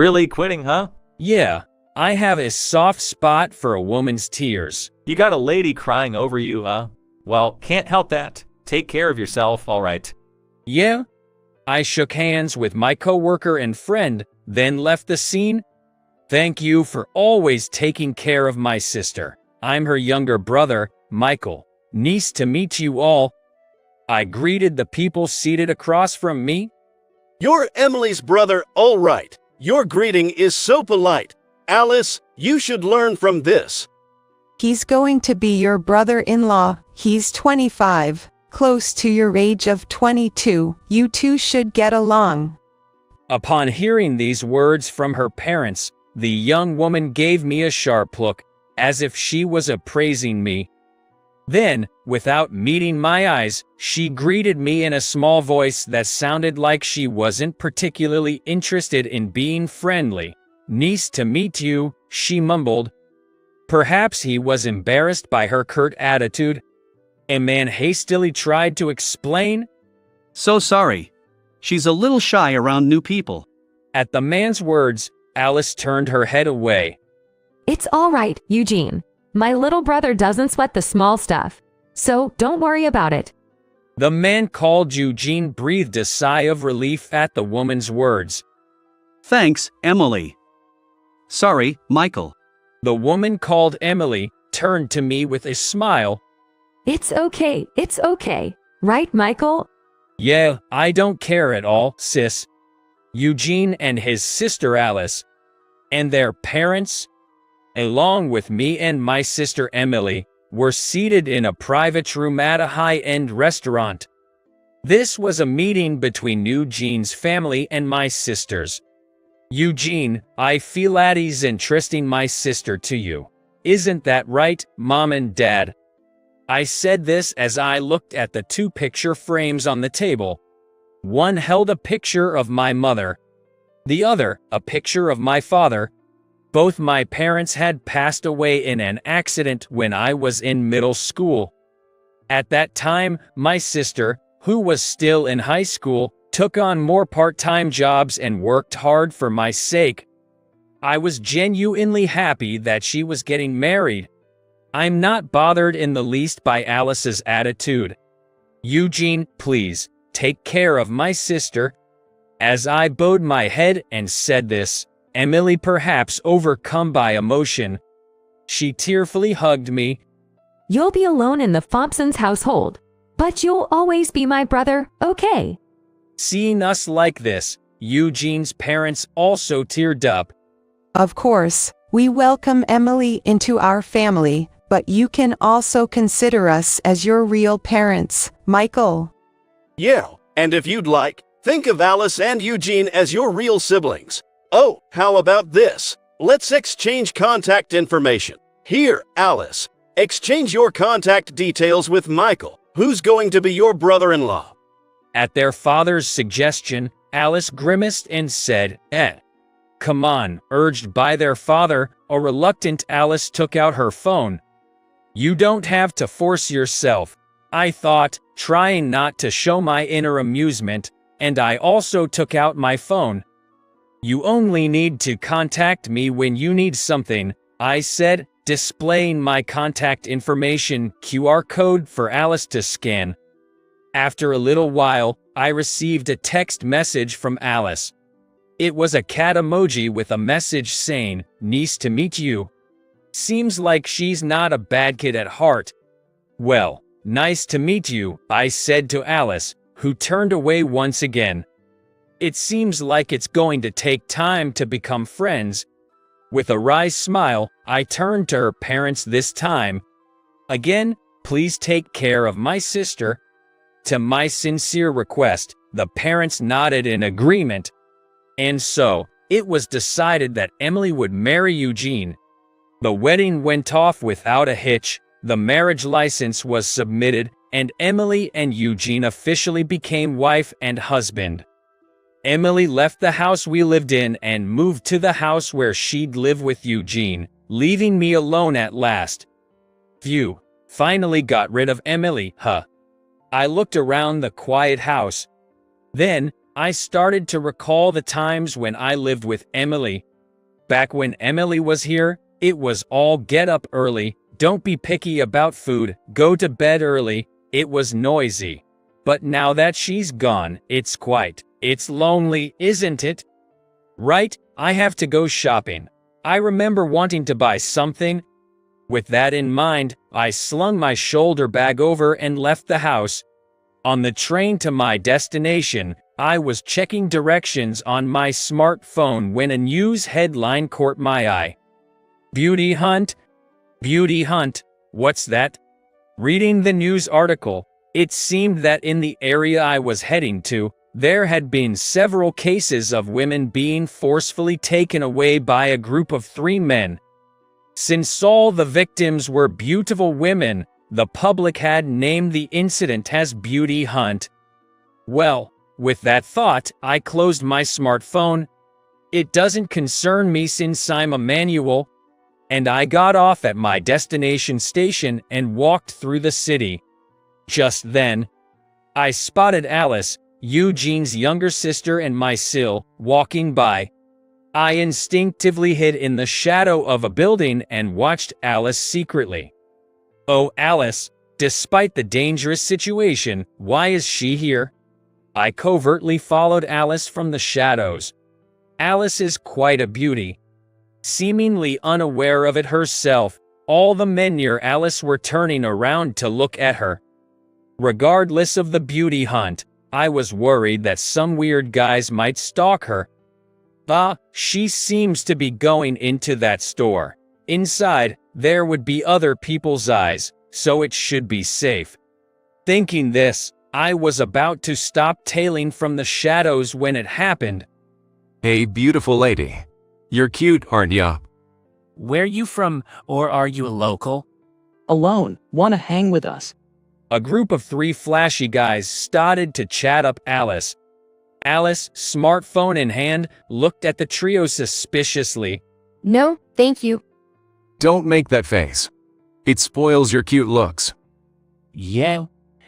Really quitting, huh? Yeah, I have a soft spot for a woman's tears. You got a lady crying over you, huh? Well, can't help that. Take care of yourself, all right. Yeah? I shook hands with my coworker and friend, then left the scene. Thank you for always taking care of my sister. I'm her younger brother, Michael. Nice to meet you all. I greeted the people seated across from me. You're Emily's brother, all right. Your greeting is so polite. Alice, you should learn from this. He's going to be your brother-in-law. He's 25, close to your age of 22. You two should get along. Upon hearing these words from her parents, the young woman gave me a sharp look, as if she was appraising me. Then, without meeting my eyes, she greeted me in a small voice that sounded like she wasn't particularly interested in being friendly. Nice to meet you, she mumbled. Perhaps he was embarrassed by her curt attitude. A man hastily tried to explain. So sorry. She's a little shy around new people. At the man's words, Alice turned her head away. It's all right, Eugene. My little brother doesn't sweat the small stuff, so don't worry about it. The man called Eugene breathed a sigh of relief at the woman's words. Thanks, Emily. Sorry, Michael. The woman called Emily turned to me with a smile. It's okay, right, Michael? Yeah, I don't care at all, sis. Eugene and his sister Alice, and their parents, along with me and my sister Emily, were seated in a private room at a high-end restaurant. This was a meeting between Eugene's family and my sisters. Eugene, I feel at ease in trusting my sister to you. Isn't that right, Mom and Dad? I said this as I looked at the two picture frames on the table. One held a picture of my mother, the other a picture of my father. Both my parents had passed away in an accident when I was in middle school. At that time, my sister, who was still in high school, took on more part-time jobs and worked hard for my sake. I was genuinely happy that she was getting married. I'm not bothered in the least by Alice's attitude. Eugene, please, take care of my sister. As I bowed my head and said this, Emily, perhaps overcome by emotion, she tearfully hugged me. You'll be alone in the Thompsons' household, but you'll always be my brother, okay? Seeing us like this, Eugene's parents also teared up. Of course, we welcome Emily into our family, but you can also consider us as your real parents, Michael. Yeah, and if you'd like, think of Alice and Eugene as your real siblings. Oh, how about this? Let's exchange contact information. Here, Alice, exchange your contact details with Michael, who's going to be your brother-in-law. At their father's suggestion, Alice grimaced and said, Come on, urged by their father, a reluctant Alice took out her phone. You don't have to force yourself, I thought, trying not to show my inner amusement, and I also took out my phone. You only need to contact me when you need something, I said, displaying my contact information QR code for Alice to scan. After a little while, I received a text message from Alice. It was a cat emoji with a message saying, "Nice to meet you." Seems like she's not a bad kid at heart. Well, nice to meet you, I said to Alice, who turned away once again. It seems like it's going to take time to become friends. With a wry smile, I turned to her parents this time. Again, please take care of my sister. To my sincere request, the parents nodded in agreement. And so, it was decided that Emily would marry Eugene. The wedding went off without a hitch, the marriage license was submitted, and Emily and Eugene officially became wife and husband. Emily left the house we lived in and moved to the house where she'd live with Eugene, leaving me alone at last. Phew, finally got rid of Emily, huh? I looked around the quiet house. Then, I started to recall the times when I lived with Emily. Back when Emily was here, it was all get up early, don't be picky about food, go to bed early, it was noisy. But now that she's gone, it's quiet. It's lonely, isn't it? Right, I have to go shopping. I remember wanting to buy something. With that in mind, I slung my shoulder bag over and left the house. On the train to my destination, I was checking directions on my smartphone when a news headline caught my eye. Beauty hunt? Beauty hunt, what's that? Reading the news article, it seemed that in the area I was heading to, there had been several cases of women being forcefully taken away by a group of 3 men. Since all the victims were beautiful women, the public had named the incident as Beauty Hunt. Well, with that thought, I closed my smartphone. It doesn't concern me since I'm a manual. And I got off at my destination station and walked through the city. Just then, I spotted Alice, Eugene's younger sister, and my Sil walking by. I instinctively hid in the shadow of a building and watched Alice secretly. Oh, Alice, despite the dangerous situation, why is she here? I covertly followed Alice from the shadows. Alice is quite a beauty. Seemingly unaware of it herself, all the men near Alice were turning around to look at her. Regardless of the beauty hunt, I was worried that some weird guys might stalk her. She seems to be going into that store. Inside, there would be other people's eyes, so it should be safe. Thinking this, I was about to stop tailing from the shadows when it happened. Hey, beautiful lady. You're cute, aren't ya? Where you from, or are you a local? Alone, wanna hang with us? A group of 3 flashy guys started to chat up Alice. Alice, smartphone in hand, looked at the trio suspiciously. No, thank you. Don't make that face. It spoils your cute looks. Yeah,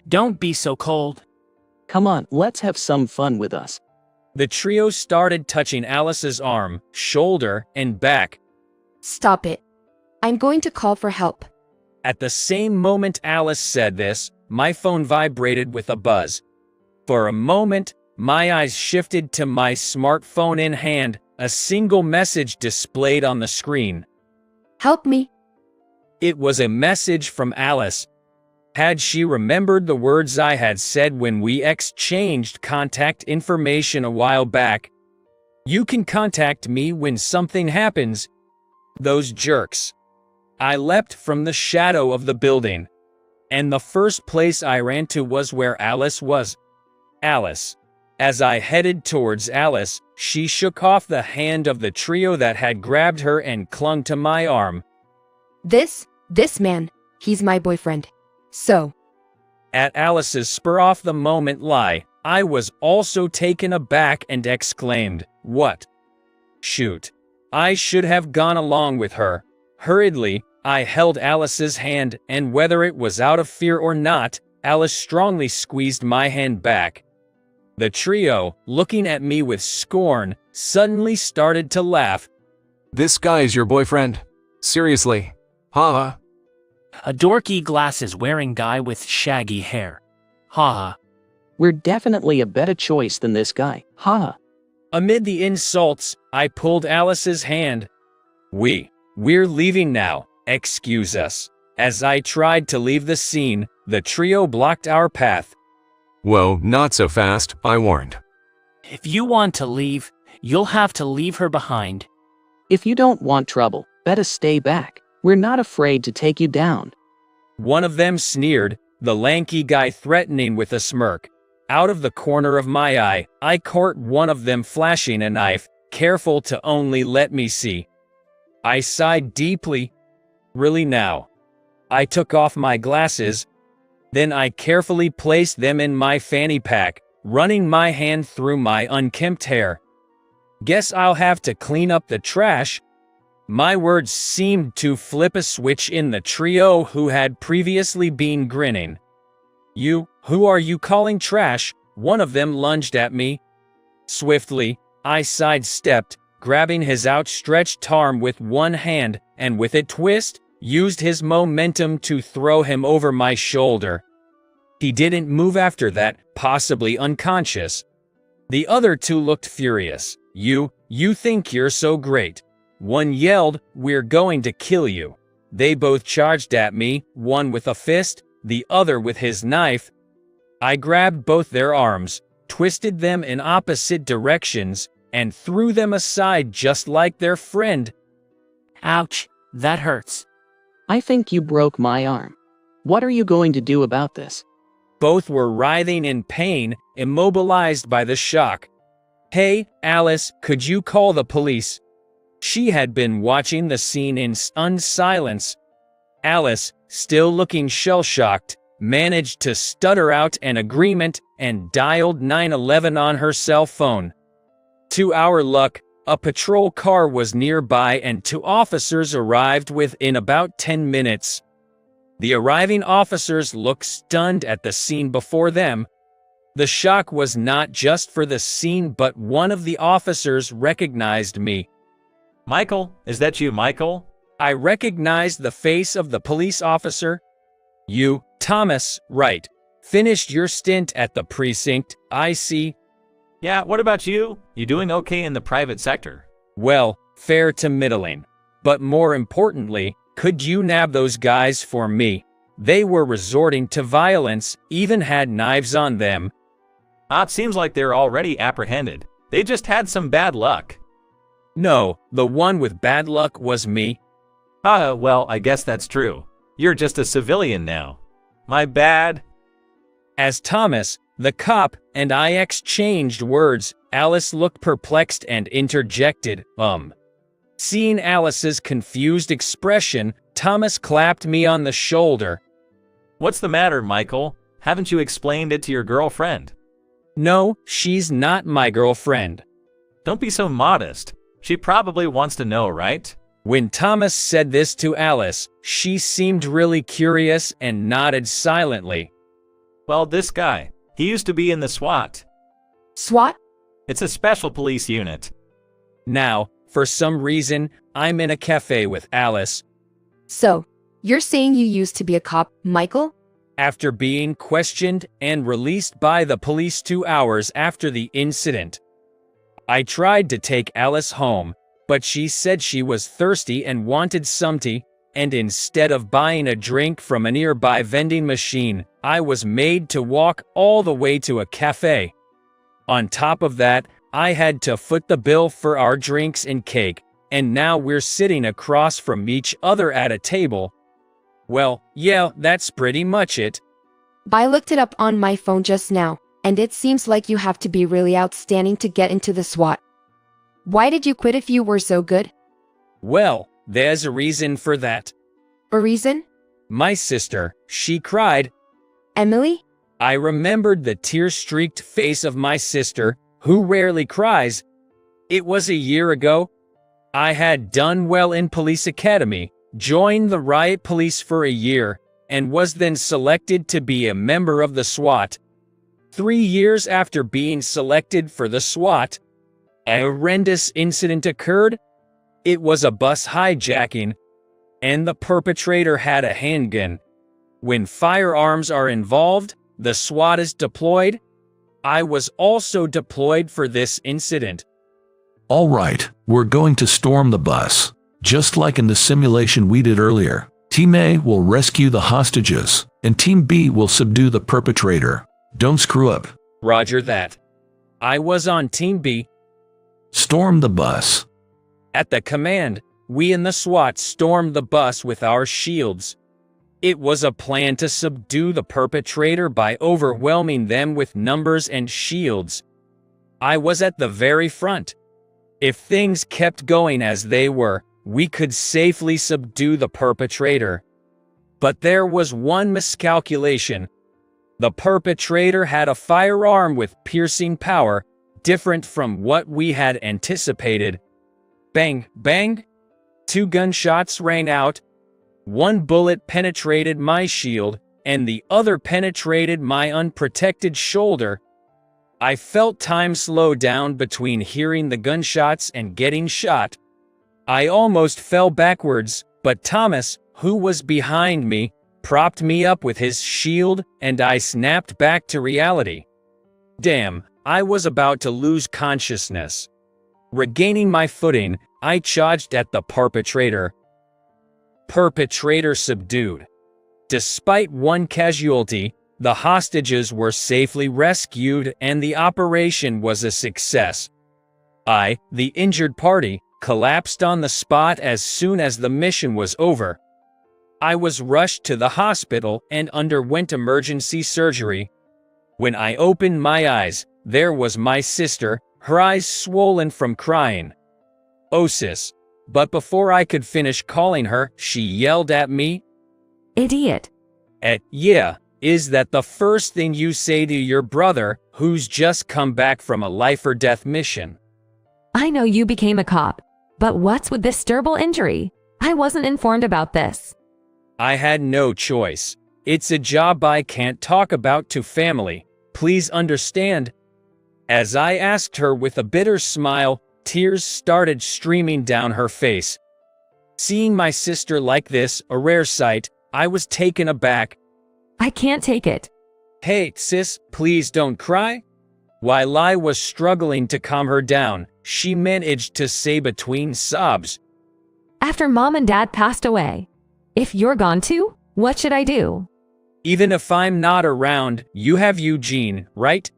don't be so cold. Come on, let's have some fun with us. The trio started touching Alice's arm, shoulder, and back. Stop it. I'm going to call for help. At the same moment Alice said this, my phone vibrated with a buzz. For a moment, my eyes shifted to my smartphone in hand, a single message displayed on the screen. Help me. It was a message from Alice. Had she remembered the words I had said when we exchanged contact information a while back? You can contact me when something happens. Those jerks. I leapt from the shadow of the building. And the first place I ran to was where Alice was. Alice. As I headed towards Alice, she shook off the hand of the trio that had grabbed her and clung to my arm. This man, he's my boyfriend. So. At Alice's spur-off-the-moment lie, I was also taken aback and exclaimed, "What? Shoot. I should have gone along with her." Hurriedly, I held Alice's hand, and whether it was out of fear or not, Alice strongly squeezed my hand back. The trio, looking at me with scorn, suddenly started to laugh. This guy's your boyfriend? Seriously? Haha. A dorky glasses-wearing guy with shaggy hair. Haha. We're definitely a better choice than this guy. Haha. Amid the insults, I pulled Alice's hand. We're leaving now, excuse us. As I tried to leave the scene, the trio blocked our path. Whoa, not so fast, I warned. If you want to leave, you'll have to leave her behind. If you don't want trouble, better stay back. We're not afraid to take you down. One of them sneered, the lanky guy threatening with a smirk. Out of the corner of my eye, I caught one of them flashing a knife, careful to only let me see. I sighed deeply. Really now? I took off my glasses. Then I carefully placed them in my fanny pack, running my hand through my unkempt hair. Guess I'll have to clean up the trash. My words seemed to flip a switch in the trio who had previously been grinning. Who are you calling trash? One of them lunged at me. Swiftly, I sidestepped, grabbing his outstretched arm with one hand, and with a twist, used his momentum to throw him over my shoulder. He didn't move after that, possibly unconscious. The other two looked furious. You think you're so great. One yelled, "We're going to kill you." They both charged at me, one with a fist, the other with his knife. I grabbed both their arms, twisted them in opposite directions, and threw them aside just like their friend. Ouch, that hurts. I think you broke my arm. What are you going to do about this? Both were writhing in pain, immobilized by the shock. "Hey, Alice, could you call the police?" She had been watching the scene in stunned silence. Alice, still looking shell-shocked, managed to stutter out an agreement and dialed 911 on her cell phone. To our luck, a patrol car was nearby and 2 officers arrived within about 10 minutes. The arriving officers looked stunned at the scene before them. The shock was not just for the scene, but one of the officers recognized me. Michael, is that you, Michael? I recognized the face of the police officer. "You, Thomas, right. Finished your stint at the precinct, I see." Yeah, what about you? You doing okay in the private sector? "Well, fair to middling. But more importantly, could you nab those guys for me? They were resorting to violence, even had knives on them." It seems like they're already apprehended. They just had some bad luck. "No, the one with bad luck was me." Well, I guess that's true. You're just a civilian now. My bad. As Thomas, the cop, and I exchanged words, Alice looked perplexed and interjected, Seeing Alice's confused expression, Thomas clapped me on the shoulder. What's the matter, Michael? Haven't you explained it to your girlfriend? "No, she's not my girlfriend." Don't be so modest. She probably wants to know, right? When Thomas said this to Alice, she seemed really curious and nodded silently. Well, this guy, he used to be in the SWAT. SWAT? It's a special police unit. Now, for some reason, I'm in a cafe with Alice. So, you're saying you used to be a cop, Michael? After being questioned and released by the police 2 hours after the incident, I tried to take Alice home, but she said she was thirsty and wanted some tea, and instead of buying a drink from a nearby vending machine, I was made to walk all the way to a cafe. On top of that, I had to foot the bill for our drinks and cake, and now we're sitting across from each other at a table. Well, yeah, that's pretty much it. I looked it up on my phone just now, and it seems like you have to be really outstanding to get into the SWAT. Why did you quit if you were so good? Well, there's a reason for that. A reason? My sister, she cried. Emily? I remembered the tear-streaked face of my sister, who rarely cries. It was a year ago. I had done well in police academy, joined the riot police for a year, and was then selected to be a member of the SWAT. 3 years after being selected for the SWAT, a horrendous incident occurred. It was a bus hijacking, and the perpetrator had a handgun. When firearms are involved, the SWAT is deployed. I was also deployed for this incident. All right, we're going to storm the bus. Just like in the simulation we did earlier, Team A will rescue the hostages, and Team B will subdue the perpetrator. Don't screw up. Roger that. I was on Team B. Storm the bus. At the command, we in the SWAT stormed the bus with our shields. It was a plan to subdue the perpetrator by overwhelming them with numbers and shields. I was at the very front. If things kept going as they were, we could safely subdue the perpetrator. But there was one miscalculation. The perpetrator had a firearm with piercing power, different from what we had anticipated. Bang, bang. 2 gunshots rang out. 1 bullet penetrated my shield, and the other penetrated my unprotected shoulder. I felt time slow down between hearing the gunshots and getting shot. I almost fell backwards, but Thomas, who was behind me, propped me up with his shield, and I snapped back to reality. Damn, I was about to lose consciousness. Regaining my footing, I charged at the perpetrator. Perpetrator subdued. Despite one casualty, the hostages were safely rescued and the operation was a success. I, the injured party, collapsed on the spot as soon as the mission was over. I was rushed to the hospital and underwent emergency surgery. When I opened my eyes, there was my sister, her eyes swollen from crying. "Oh sis." But before I could finish calling her, she yelled at me, Idiot. Yeah, is that the first thing you say to your brother, who's just come back from a life-or-death mission?" I know you became a cop, but what's with this terrible injury? I wasn't informed about this. I had no choice. It's a job I can't talk about to family. Please understand. As I asked her with a bitter smile, tears started streaming down her face. Seeing my sister like this, a rare sight, I was taken aback. I can't take it. "Hey, sis, please don't cry." While I was struggling to calm her down, she managed to say between sobs, After Mom and Dad passed away. If you're gone too, what should I do? "Even if I'm not around, you have Eugene, right?"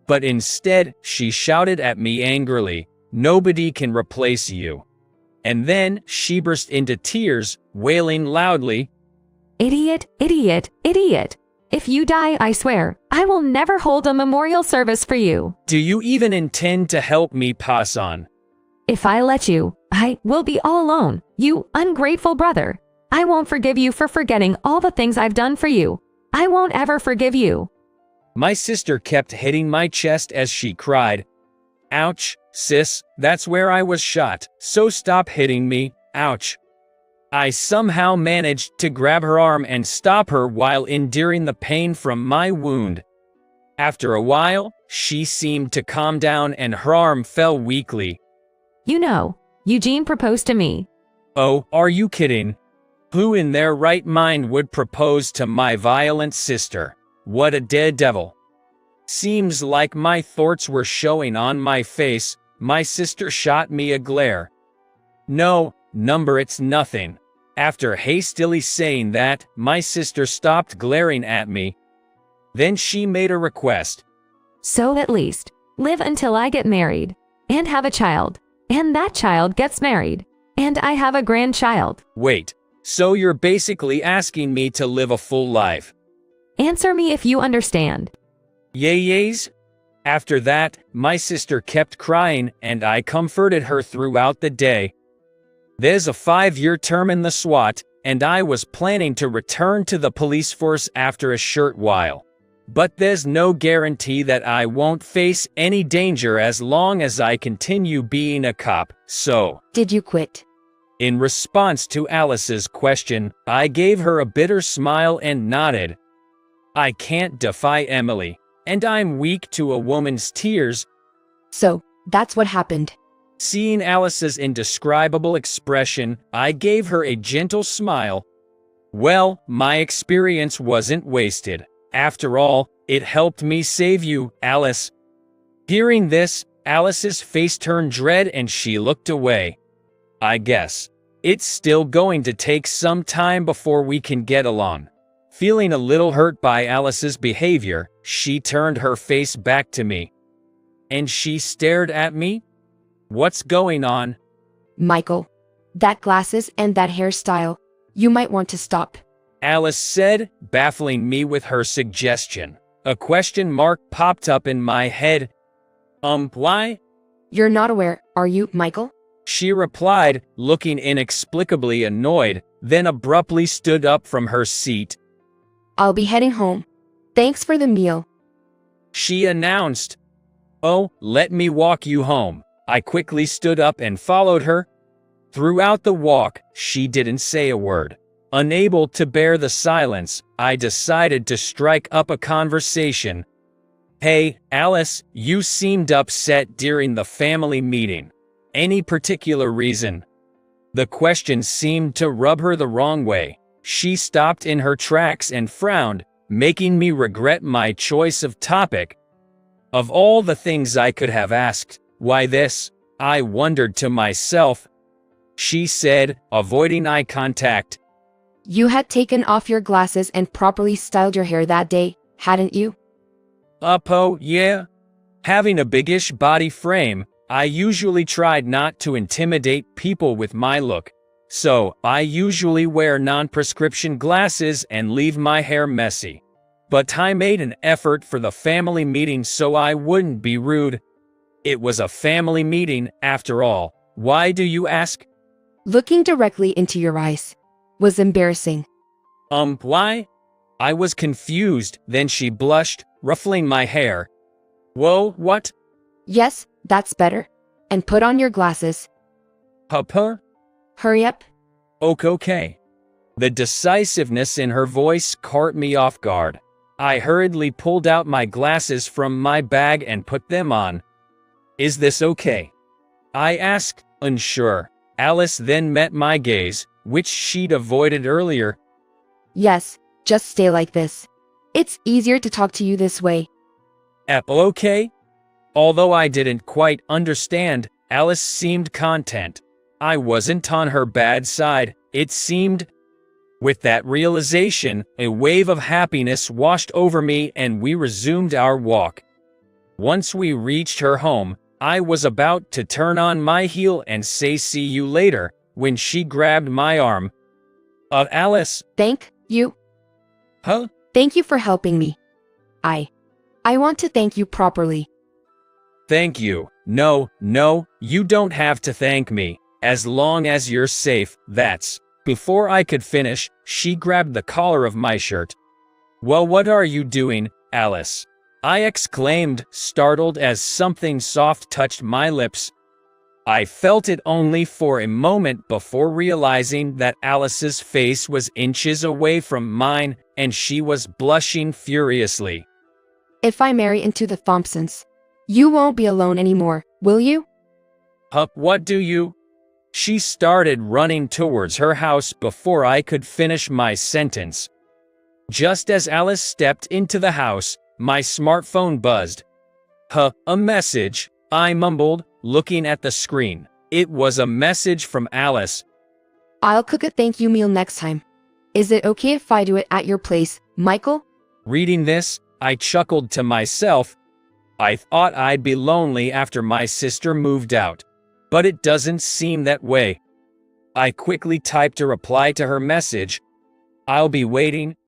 But instead, she shouted at me angrily, "Nobody can replace you." And then she burst into tears, wailing loudly, Idiot, idiot, idiot. If you die, I swear, I will never hold a memorial service for you. "Do you even intend to help me pass on?" If I let you, I will be all alone, you ungrateful brother. I won't forgive you for forgetting all the things I've done for you. I won't ever forgive you. My sister kept hitting my chest as she cried, "Ouch, sis, that's where I was shot, so stop hitting me, ouch." I somehow managed to grab her arm and stop her while enduring the pain from my wound. After a while, she seemed to calm down and her arm fell weakly. You know, Eugene proposed to me. Oh, are you kidding? Who in their right mind would propose to my violent sister? What a daredevil. Seems like my thoughts were showing on my face. My sister shot me a glare. "No, number, it's nothing." After hastily saying that, my sister stopped glaring at me. Then she made a request. So at least, live until I get married, and have a child, and that child gets married, and I have a grandchild. Wait, so you're basically asking me to live a full life? Answer me if you understand. Yays? After that, my sister kept crying and I comforted her throughout the day. There's a 5-year term in the SWAT, and I was planning to return to the police force after a short while. But there's no guarantee that I won't face any danger as long as I continue being a cop, so. Did you quit? In response to Alice's question, I gave her a bitter smile and nodded. I can't defy Emily, and I'm weak to a woman's tears. So, that's what happened. Seeing Alice's indescribable expression, I gave her a gentle smile. Well, my experience wasn't wasted. After all, it helped me save you, Alice. Hearing this, Alice's face turned red and she looked away. I guess it's still going to take some time before we can get along. Feeling a little hurt by Alice's behavior, she turned her face back to me. And she stared at me? What's going on? Michael, that glasses and that hairstyle, you might want to stop. Alice said, baffling me with her suggestion. A question mark popped up in my head. Why? You're not aware, are you, Michael? She replied, looking inexplicably annoyed, then abruptly stood up from her seat. I'll be heading home. Thanks for the meal. She announced. Oh, let me walk you home. I quickly stood up and followed her. Throughout the walk, she didn't say a word. Unable to bear the silence, I decided to strike up a conversation. Hey, Alice, you seemed upset during the family meeting. Any particular reason? The question seemed to rub her the wrong way. She stopped in her tracks and frowned, making me regret my choice of topic. Of all the things I could have asked, why this? I wondered to myself. She said, avoiding eye contact. You had taken off your glasses and properly styled your hair that day, hadn't you? Yeah. Having a biggish body frame, I usually tried not to intimidate people with my look. So, I usually wear non-prescription glasses and leave my hair messy. But I made an effort for the family meeting so I wouldn't be rude. It was a family meeting, after all. Why do you ask? Looking directly into your eyes was embarrassing. Why? I was confused, then she blushed, ruffling my hair. Whoa, what? Yes, that's better. And put on your glasses. Papa? Hurry up. Okay. The decisiveness in her voice caught me off guard. I hurriedly pulled out my glasses from my bag and put them on. Is this okay? I asked, unsure. Alice then met my gaze, which she'd avoided earlier. Yes, just stay like this. It's easier to talk to you this way. Okay? Although I didn't quite understand, Alice seemed content. I wasn't on her bad side, it seemed. With that realization, a wave of happiness washed over me and we resumed our walk. Once we reached her home, I was about to turn on my heel and say see you later, when she grabbed my arm. Alice. Thank you. Huh? Thank you for helping me. I want to thank you properly. Thank you. No, you don't have to thank me. As long as you're safe, that's. Before I could finish, she grabbed the collar of my shirt. Well, what are you doing, Alice? I exclaimed, startled as something soft touched my lips. I felt it only for a moment before realizing that Alice's face was inches away from mine and she was blushing furiously. If I marry into the Thompsons, you won't be alone anymore, will you? What do you? She started running towards her house before I could finish my sentence. Just as Alice stepped into the house, my smartphone buzzed. A message, I mumbled, looking at the screen. It was a message from Alice. I'll cook a thank you meal next time. Is it okay if I do it at your place, Michael? Reading this, I chuckled to myself. I thought I'd be lonely after my sister moved out. But it doesn't seem that way. I quickly typed a reply to her message. I'll be waiting,